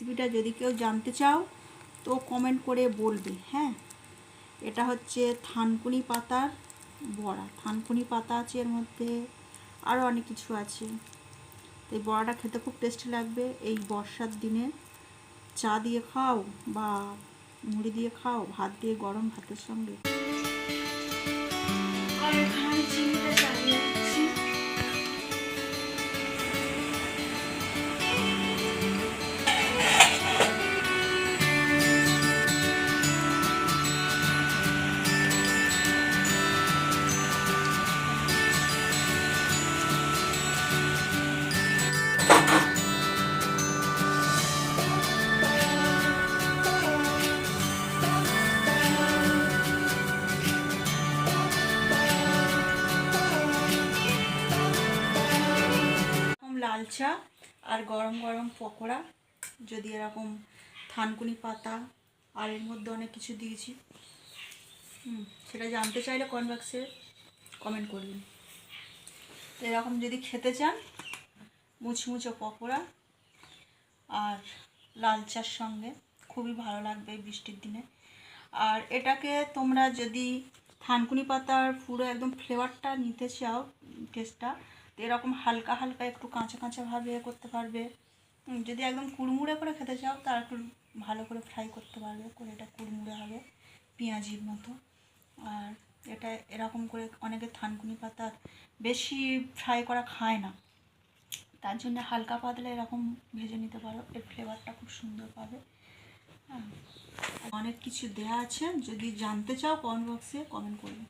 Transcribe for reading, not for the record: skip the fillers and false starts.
রেসিপিটা যদি কেউ জানতে চাও তো কমেন্ট করে বলবে। হ্যাঁ, এটা হচ্ছে থানকুনি পাতার বড়া। থানকুনি পাতা আছে এর মধ্যে, আরও অনেক কিছু আছে। এই বড়াটা খেতে খুব টেস্টি লাগবে। এই বর্ষার দিনে চা দিয়ে খাও বা মুড়ি দিয়ে খাও, ভাত দিয়ে, গরম ভাতের সঙ্গে। আর এখানে চিনিটা চালিয়ে দিচ্ছি। লাল চা আর গরম গরম পকোড়া, যদি এরকম থানকুনি পাতা আর এর মধ্যে অনেক কিছু দিয়েছি, সেটা জানতে চাইলে কমেন্ট বক্সে কমেন্ট করবেন। তো এরকম যদি খেতে চান মুচমুচে পকোড়া আর লাল চার সঙ্গে খুবই ভালো লাগবে এই বৃষ্টির দিনে। আর এটাকে তোমরা যদি থানকুনি পাতার পুরো একদম ফ্লেভারটা নিতে চাও, টেস্টটা, তো এরকম হালকা হালকা একটু কাঁচা কাঁচাভাবে করতে পারবে। যদি একদম কুড়মুড়ে করে খেতে চাও তার একটু ভালো করে ফ্রাই করতে পারবে, করে এটা কুড়মুড়ে হবে পেঁয়াজির মতো। আর এটা এরকম করে অনেকে থানকুনি পাতার বেশি ফ্রাই করা খায় না, তার জন্য হালকা পাতলা এরকম ভেজে নিতে পারো, এর ফ্লেভারটা খুব সুন্দর পাবে। অনেক কিছু দেয়া আছে, যদি জানতে চাও কমেন্ট বক্সে কমেন্ট করবে।